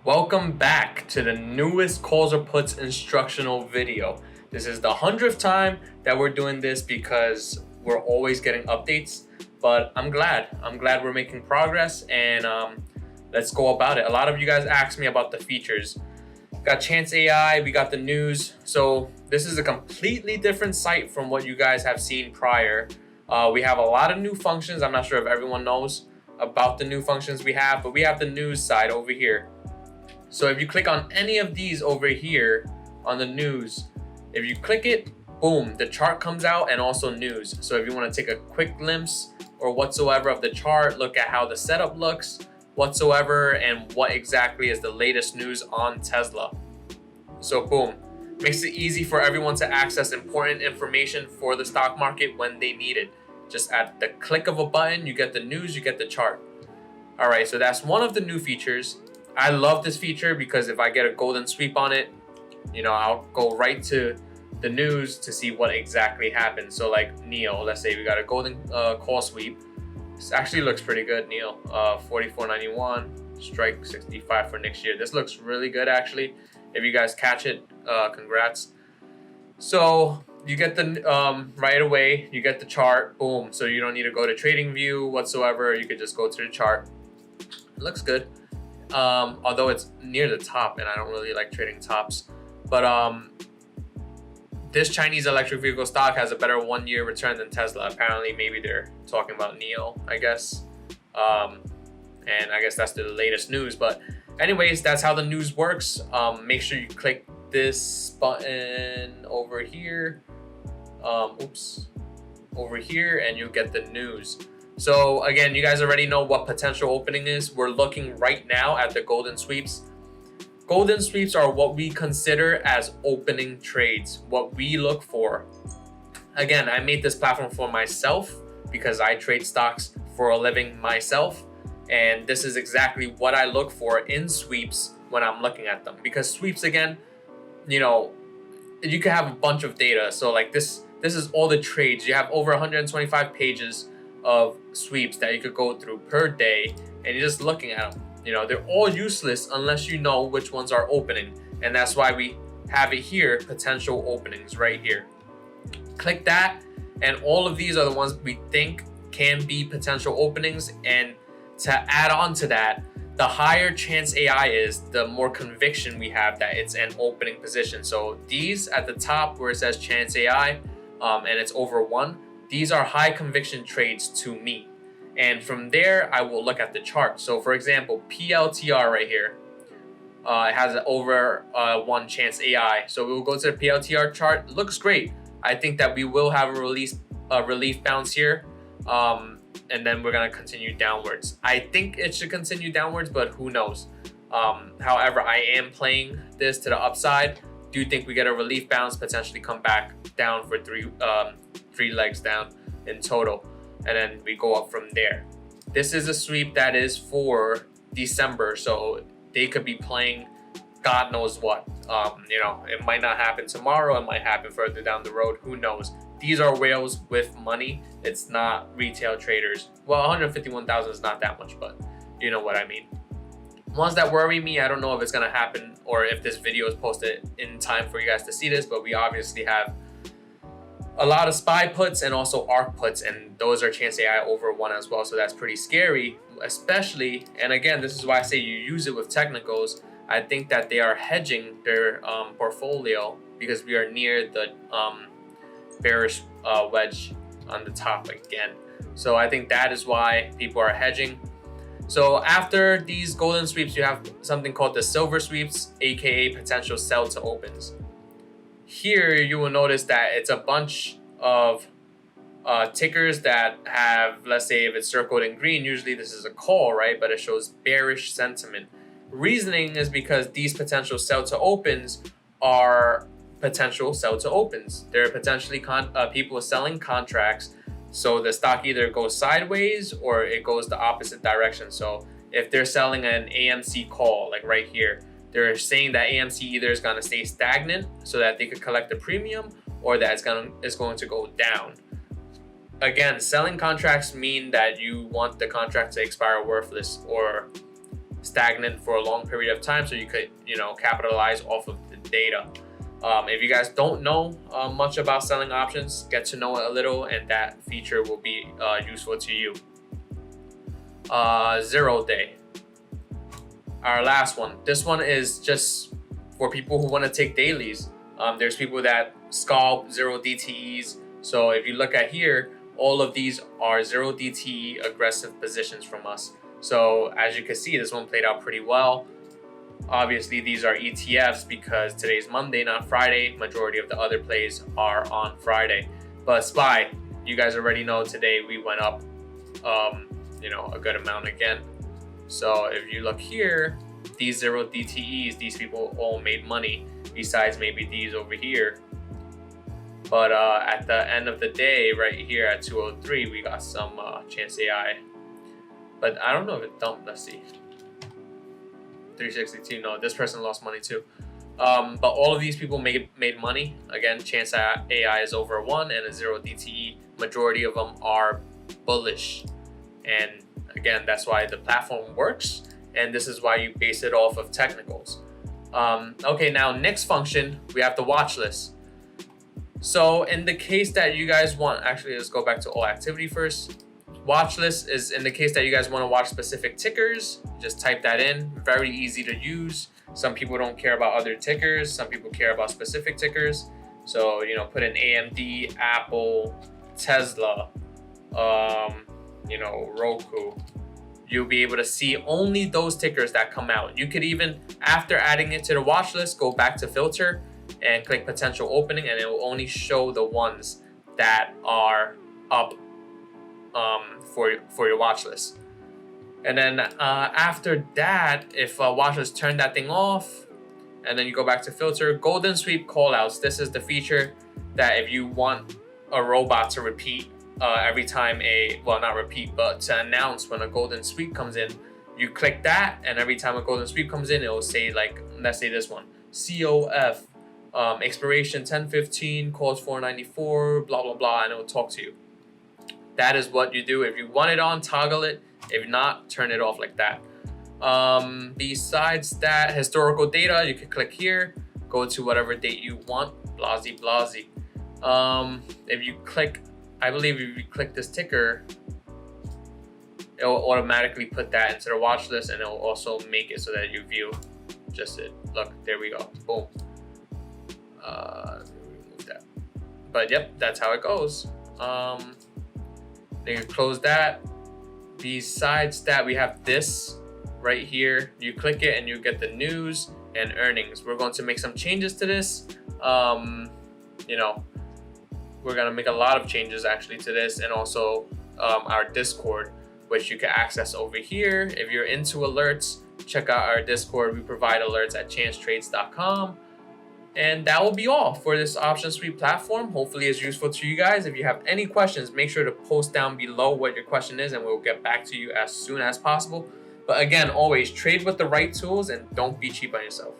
Welcome back to the newest Callsorputs instructional video. This is the 100th time that we're doing this because we're always getting updates, but I'm glad we're making progress, and let's go about it. A lot of you guys asked me about the features. Got Chance AI, we got the news. So this is a completely different site from what you guys have seen prior. We have a lot of new functions. I'm not sure if everyone knows about the new functions we have, but we have the news side over here. So if you click on any of these over here on the news, if you click it, boom, the chart comes out and also news. So if you want to take a quick glimpse or whatsoever of the chart, look at how the setup looks whatsoever and what exactly is the latest news on Tesla. So boom, makes it easy for everyone to access important information for the stock market when they need it. Just at the click of a button, you get the news, you get the chart. All right, so that's one of the new features. I love this feature because if I get a golden sweep on it, I'll go right to the news to see what exactly happened. So like NEO, let's say we got a golden call sweep. This actually looks pretty good, NEO. 44.91, strike 65 for next year. This looks really good actually. If you guys catch it, congrats. So you get the right away, you get the chart, boom. So you don't need to go to trading view whatsoever. You could just go to the chart. It looks good. Although it's near the top and I don't really like trading tops, but this Chinese electric vehicle stock has a better 1-year return than Tesla. Apparently, maybe they're talking about NEO, I guess, and I guess that's the latest news. But anyways, that's how the news works. Make sure you click this button over here, over here, and you'll get the news. So again, you guys already know what potential opening is. We're looking right now at the golden sweeps. Golden sweeps are what we consider as opening trades, what we look for. Again, I made this platform for myself because I trade stocks for a living myself. And this is exactly what I look for in sweeps when I'm looking at them. Because sweeps, again, you can have a bunch of data. So like this is all the trades. You have over 125 pages of sweeps that you could go through per day, and you're just looking at them. They're all useless unless you know which ones are opening, and that's why we have it here, potential openings right here. Click that, and all of these are the ones we think can be potential openings. And to add on to that, the higher Chance AI is, the more conviction we have that it's an opening position. So these at the top where it says Chance AI, and it's over 1, these are high conviction trades to me. And from there, I will look at the chart. So for example, PLTR right here, it has an over 1 Chance AI. So we will go to the PLTR chart. It looks great. I think that we will have a relief bounce here. And then we're gonna continue downwards. I think it should continue downwards, but who knows? However, I am playing this to the upside. Do think we get a relief bounce, potentially come back down for 3 legs down in total, and then we go up from there. This is a sweep that is for December, so they could be playing God knows what. It might not happen tomorrow, it might happen further down the road, who knows. These are whales with money. It's not retail traders. Well, 151,000 is not that much, but you know what I mean. Ones that worry me, I don't know if it's gonna happen or if this video is posted in time for you guys to see this, but we obviously have a lot of SPY puts and also ARC puts, and those are Chance AI over 1 as well. So that's pretty scary, especially, and again, this is why I say you use it with technicals. I think that they are hedging their portfolio because we are near the bearish wedge on the top again. So I think that is why people are hedging. So after these golden sweeps, you have something called the silver sweeps, aka potential sell to opens. Here you will notice that it's a bunch of tickers that have, let's say if it's circled in green, usually this is a call, right? But it shows bearish sentiment. Reasoning is because these potential sell to opens are potential sell to opens. They're potentially people selling contracts. So the stock either goes sideways or it goes the opposite direction. So if they're selling an AMC call, like right here, they're saying that AMC either is going to stay stagnant so that they could collect the premium, or that it's going to go down. Again, selling contracts mean that you want the contract to expire worthless or stagnant for a long period of time, so you could, you know, capitalize off of the data. If you guys don't know much about selling options, get to know it a little, and that feature will be useful to you. 0 day, our last one. This one is just for people who want to take dailies. There's people that scalp 0 DTEs. So if you look at here, all of these are 0 DTE aggressive positions from us. So as you can see, this one played out pretty well. Obviously, these are ETFs because today's Monday, not Friday. Majority of the other plays are on Friday. But SPY, you guys already know today we went up, you know, a good amount again. So if you look here, these 0 DTEs, these people all made money besides maybe these over here. But at the end of the day, right here at 203, we got some Chance AI. But I don't know if it dumped. Let's see. 362. No, this person lost money too. But all of these people made money. Again, Chance AI is over 1 and a 0 DTE. Majority of them are bullish. And again, that's why the platform works. And this is why you base it off of technicals. Okay, now next function, we have the watch list. So in the case that you guys want, actually, let's go back to all activity first. Watch list is in the case that you guys want to watch specific tickers. Just type that in. Very easy to use. Some people don't care about other tickers. Some people care about specific tickers. So, you know, put in AMD, Apple, Tesla, you know, Roku. You'll be able to see only those tickers that come out. You could even, after adding it to the watch list, go back to filter and click potential opening, and it will only show the ones that are up for your watch list. And then after that, if watch list, turn that thing off, and then you go back to filter, golden sweep callouts. This is the feature that if you want a robot to repeat every time not repeat, but to announce when a golden sweep comes in, you click that, and every time a golden sweep comes in, it will say, like, let's say this one, COF, expiration 10/15, calls 494, blah blah blah, and it will talk to you. That is what you do. If you want it on, toggle it. If not, turn it off like that. Besides that, historical data, you can click here, go to whatever date you want, blasey blasey. If you click, I believe if you click this ticker, it will automatically put that into the watch list, and it will also make it so that you view just it. Look, there we go. Boom. Remove that. But yep, that's how it goes. Then you close that. Besides that, we have this right here. You click it and you get the news and earnings. We're going to make some changes to this. You know, we're gonna make a lot of changes actually to this, and also our Discord, which you can access over here. If you're into alerts, check out our Discord. We provide alerts at chancetrades.com. And that will be all for this option suite platform. Hopefully it's useful to you guys. If you have any questions, make sure to post down below what your question is, and we'll get back to you as soon as possible. But again, always trade with the right tools and don't be cheap on yourself.